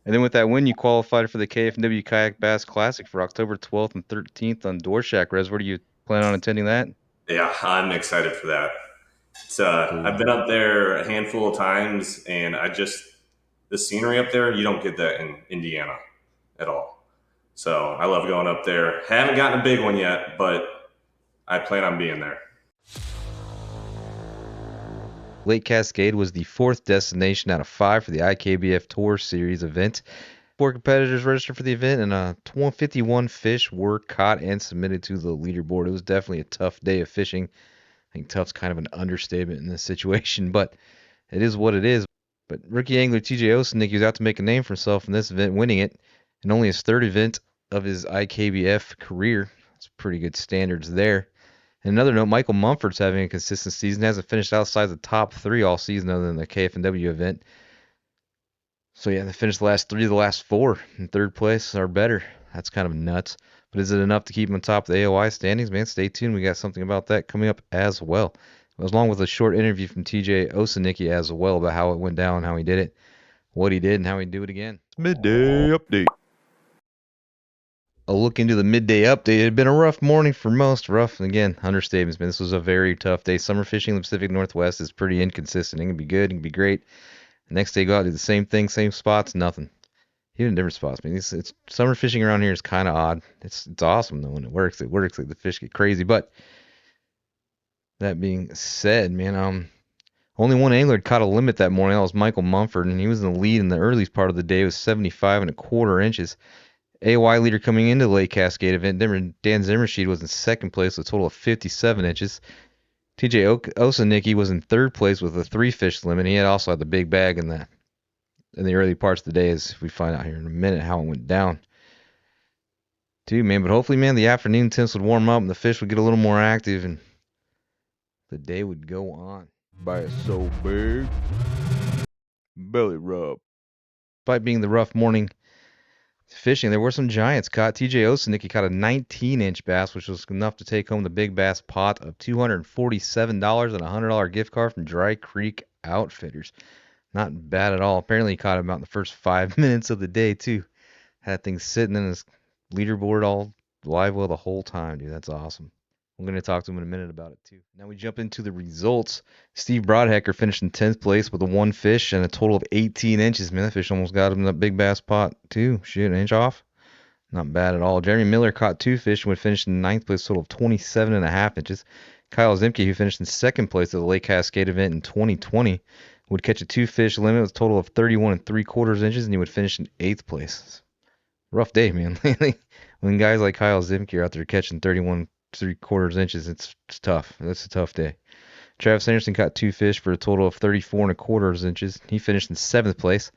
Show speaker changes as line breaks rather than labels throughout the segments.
And then with that win, you qualified for the KFW Kayak Bass Classic for October 12th and 13th on Doorshack. Res, where do you plan on attending that?
Yeah, I'm excited for that. I've
Cool.
been up there a handful of times, and the scenery up there, you don't get that in Indiana at all. So I love going up there. Haven't gotten a big one yet, but I plan on being there.
Lake Cascade was the fourth destination out of five for the IKBF Tour Series event. Four competitors registered for the event, and 51 fish were caught and submitted to the leaderboard. It was definitely a tough day of fishing. I think tough's kind of an understatement in this situation, but it is what it is. But rookie angler TJ Osojnicki was out to make a name for himself in this event, winning it, and only his third event of his IKBF career. That's pretty good standards there. And another note, Michael Mumford's having a consistent season. Hasn't finished outside the top three all season other than the KFW event. So yeah, they finished the last three of the last four in third place or better. That's kind of nuts. But is it enough to keep him on top of the AOI standings, man? Stay tuned. We got something about that coming up as well. Along with a short interview from TJ Osojnicki as well about how it went down, how he did it, what he did, and how he'd do it again. Midday update. A look into the midday update. It had been a rough morning for most. Rough, again, understatements, man. This was a very tough day. Summer fishing in the Pacific Northwest is pretty inconsistent. It can be good, it can be great. The next day, go out, do the same thing, same spots, nothing. Even different spots. I mean, it's summer fishing around here is kind of odd. It's awesome though when it works. It works. Like the fish get crazy. But that being said, man, only one angler had caught a limit that morning. That was Michael Mumford, and he was in the lead in the early part of the day. It was 75 and a quarter inches. AY leader coming into the Lake Cascade event, Dan Zimmershed was in second place with a total of 57 inches. TJ Osojnicki was in third place with a three fish limit. He had also had the big bag in the early parts of the day, as we find out here in a minute how it went down. Too, man. But hopefully, man, the afternoon temps would warm up and the fish would get a little more active and the day would go on. By so big belly rub. Despite being the rough morning fishing, there were some giants caught. TJ Osojnicki caught a 19-inch bass, which was enough to take home the big bass pot of $247 and a $100 gift card from Dry Creek Outfitters. Not bad at all. Apparently, he caught him about in the first 5 minutes of the day, too. Had things sitting in his leaderboard all live well the whole time, dude. That's awesome. I'm going to talk to him in a minute about it, too. Now we jump into the results. Steve Broadhecker finished in 10th place with a one fish and a total of 18 inches. Man, that fish almost got him in that big bass pot, too. Shit, an inch off. Not bad at all. Jeremy Miller caught two fish and would finish in ninth place, total of 27 and a half inches. Kyle Zimke, who finished in second place at the Lake Cascade event in 2020, would catch a two fish limit with a total of 31 and three quarters inches, and he would finish in eighth place. Rough day, man. When guys like Kyle Zimke are out there catching 31 three quarters inches, it's tough. That's a tough day. Travis Anderson caught two fish for a total of 34 and a quarters inches. He finished in seventh place.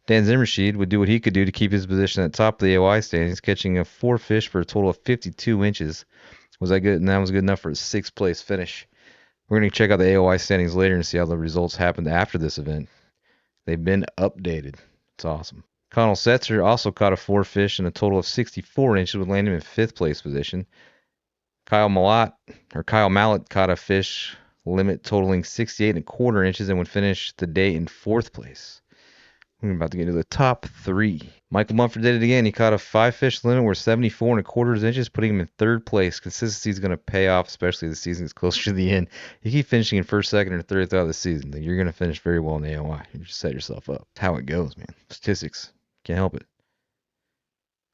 Dan Zimmershed would do what he could do to keep his position at the top of the AOI standings, catching a four fish for a total of 52 inches. Was that good? And that was good enough for a sixth place finish. We're going to check out the AOI standings later and see how the results happened after this event. They've been updated. It's awesome. Connell Setzer also caught a four fish and a total of 64 inches, would land him in fifth place position. Kyle Mallett caught a fish limit totaling 68 and a quarter inches and would finish the day in fourth place. We're about to get into the top three. Michael Mumford did it again. He caught a five fish limit where 74 and a quarter inches, putting him in third place. Consistency is going to pay off, especially as the season gets closer to the end. You keep finishing in first, second, or third throughout the season, then you're going to finish very well in AOI. You just set yourself up. It's how it goes, man. Statistics. Can't help it.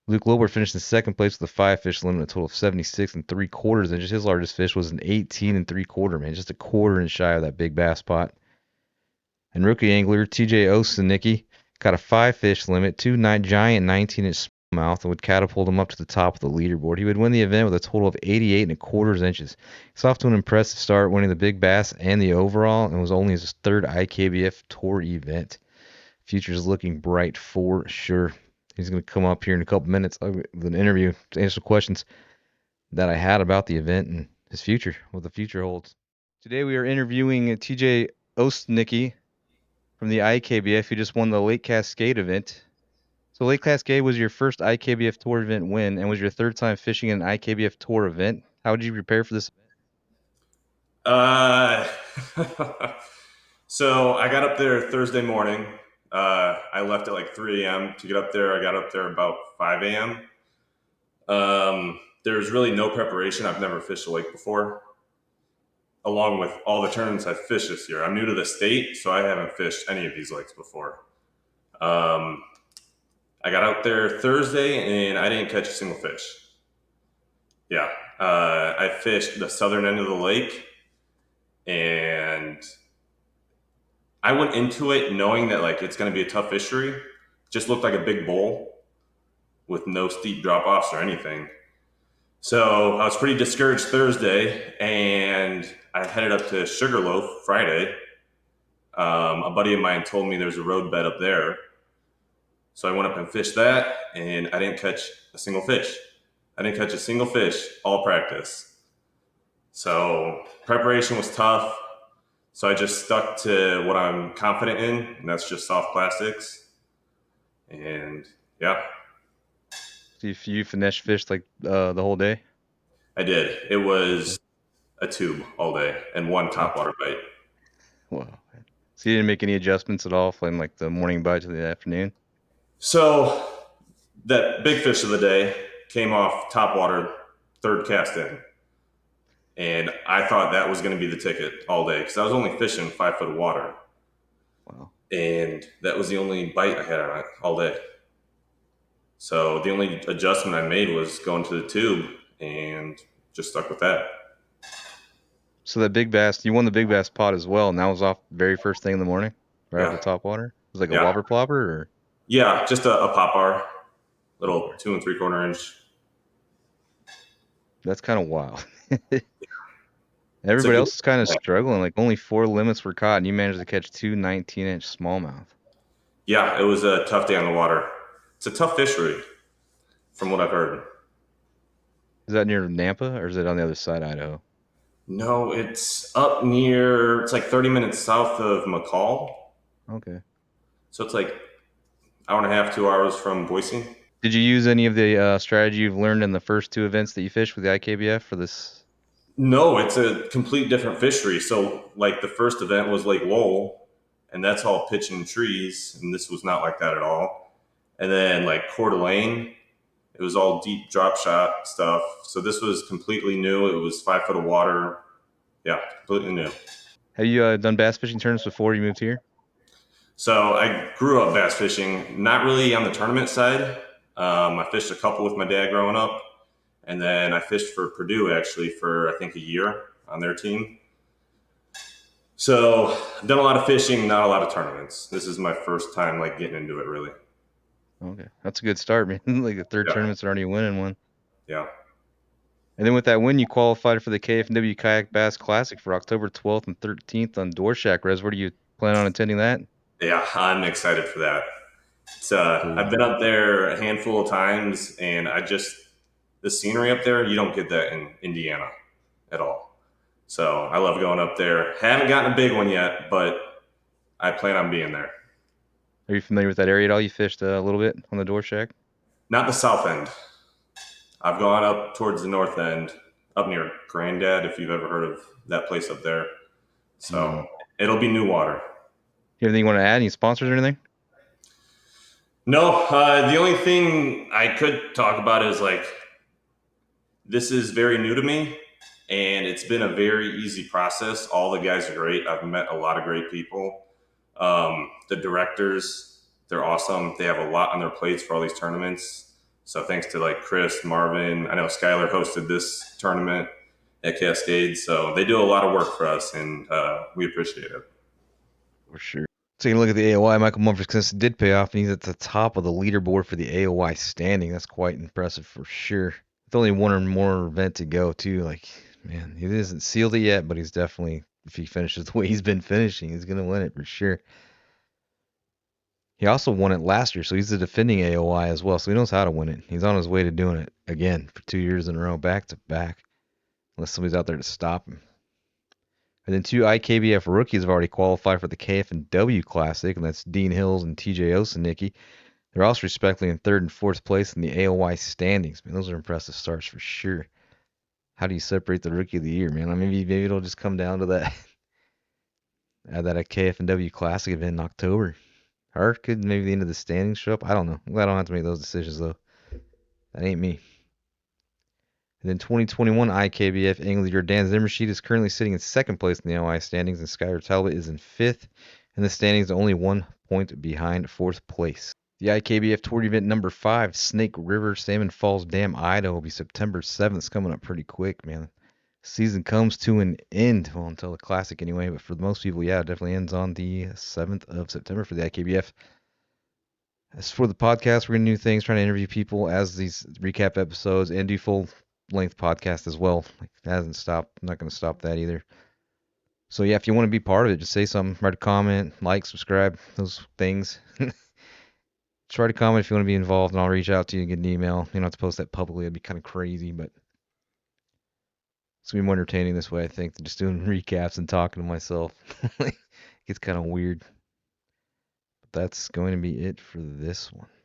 Luke Lobert finished in second place with a five fish limit, a total of 76 and three quarters inches. His largest fish was an 18 and three quarter, man. Just a quarter inch shy of that big bass pot. And rookie angler TJ Osojnicki got a five fish limit, giant 19-inch smallmouth, and would catapult him up to the top of the leaderboard. He would win the event with a total of 88 and a quarter inches. He's off to an impressive start, winning the big bass and the overall, and was only his third IKBF Tour event. Future's looking bright for sure. He's going to come up here in a couple minutes with an interview to answer questions that I had about the event and his future, what the future holds. Today we are interviewing TJ Osojnicki from the IKBF, who just won the Lake Cascade event. So Lake Cascade was your first IKBF Tour event win and was your third time fishing an IKBF Tour event. How did you prepare for this?
Uh, so I got up there Thursday morning, I left at like 3 a.m. to get up there. I got up there about 5 a.m. There's really no preparation. I've never fished a lake before, along with all the tournaments I've fished this year. I'm new to the state, so I haven't fished any of these lakes before. Um, I got out there Thursday and I didn't catch a single fish. Yeah. I fished the southern end of the lake and I went into it knowing that like it's going to be a tough fishery. Just looked like a big bowl with no steep drop offs or anything. So I was pretty discouraged Thursday, and I headed up to Sugarloaf Friday. A buddy of mine told me there's a road bed up there, so I went up and fished that, and I didn't catch a single fish. I didn't catch a single fish all practice. So preparation was tough. So I just stuck to what I'm confident in, and that's just soft plastics. And yeah,
So you finesse fished like the whole day?
I did. It was a tube all day and one
Oh,
topwater bite.
wow. So you didn't make any adjustments at all from like the morning bite to the afternoon?
So that big fish of the day came off topwater, third cast in. And I thought that was going to be the ticket all day because I was only fishing 5 foot of water.
Wow.
And that was the only bite I had on it all day. So the only adjustment I made was going to the tube and just stuck with that.
So that big bass, you won the big bass pot as well, and that was off very first thing in the morning, right off
Yeah.
the top water. It was like a
Yeah.
whopper plopper or
Yeah. Just a pop bar,
pop
little
bar.
2 3/4 inch.
That's kind of wild.
It's a
Everybody
good.
else is kind of struggling. Like only 4 limits were caught, and you managed to catch two 19-inch smallmouth.
Yeah. It was a tough day on the water. It's a tough fishery from what I've heard.
Is that near Nampa or is it on the other side, of Idaho?
No, it's up near. It's like 30 minutes south of McCall,
Okay.
so it's like hour and a half, 2 hours from Boise.
Did you use any of the strategy you've learned in the first two events that you fished with the IKBF for this?
No, it's a complete different fishery. So, like the first event was Lake Lowell, and that's all pitch and trees, and this was not like that at all. And then like Coeur d'Alene, it was all deep drop shot stuff. So this was completely new. It was 5 foot of water. Yeah, completely new.
Have you done bass fishing tournaments before you moved here?
So I grew up bass fishing, not really on the tournament side. I fished a couple with my dad growing up, and then I fished for Purdue actually for I think a year on their team. So I've done a lot of fishing, not a lot of tournaments. This is my first time like getting into it really.
Okay, that's a good start, man. Like the third
Yeah,
tournament's already winning one.
yeah,
And then with that win, you qualified for the KFW Kayak Bass Classic for October 12th and 13th on Dworshak Reservoir. Do you plan on attending that?
yeah. I'm excited for that. I've
Cool.
been up there a handful of times, and the scenery up there. You don't get that in Indiana at all. So I love going up there. Haven't gotten a big one yet, but I plan on being there.
Are you familiar with that area at all? You fished a little bit on the Dworshak?
Not the south end. I've gone up towards the north end, up near Granddad, if you've ever heard of that place up there. So
No.
it'll be new water.
You have anything you want to add? Any sponsors or anything?
No, the only thing I could talk about is like this is very new to me, and it's been a very easy process. All the guys are great. I've met a lot of great people. The directors, they're awesome. They have a lot on their plates for all these tournaments. So thanks to like Chris, Marvin, I know Skylar hosted this tournament at Cascade. So they do a lot of work for us, and we appreciate it.
For sure. Taking a look at the AOY, Michael Mumford's success did pay off, and he's at the top of the leaderboard for the AOY standing. That's quite impressive for sure. With only one or more event to go, too. Like, man, he hasn't sealed it yet, but he's definitely, if he finishes the way he's been finishing, he's going to win it for sure. He also won it last year, so he's the defending AOY as well, so he knows how to win it. He's on his way to doing it again for 2 years in a row, back to back, unless somebody's out there to stop him. And then two IKBF rookies have already qualified for the KF&W Classic, and that's Dean Hills and TJ Osojnicki. They're also respectively in third and fourth place in the AOY standings. Man, those are impressive starts for sure. How do you separate the rookie of the year, man? Maybe it'll just come down to that that KF&W Classic event in October. Or could maybe the end of the standings show up? I don't know. I'm glad I don't have to make those decisions though. That ain't me. And then 2021 IKBF Angle Year, Dan Zimmershed is currently sitting in second place in the LI standings, and Skylar Talbot is in fifth in the standings, only 1 point behind fourth place. The IKBF Tour Event number 5, Snake River, Salmon Falls Dam, Idaho, will be September 7th. It's coming up pretty quick, man. Season comes to an end, well, until the Classic anyway, but for most people, yeah, it definitely ends on the 7th of September for the IKBF. As for the podcast, we're going to do things, trying to interview people as these recap episodes and do full length podcast as well. Like, it hasn't stopped. I'm not going to stop that either. So yeah, if you want to be part of it, just say something, write a comment, like, subscribe, those things. Try to comment if you want to be involved, and I'll reach out to you and get an email. You don't have to post that publicly. It'd be kind of crazy, but it's going to be more entertaining this way, I think, than just doing recaps and talking to myself. It gets kind of weird. But that's going to be it for this one.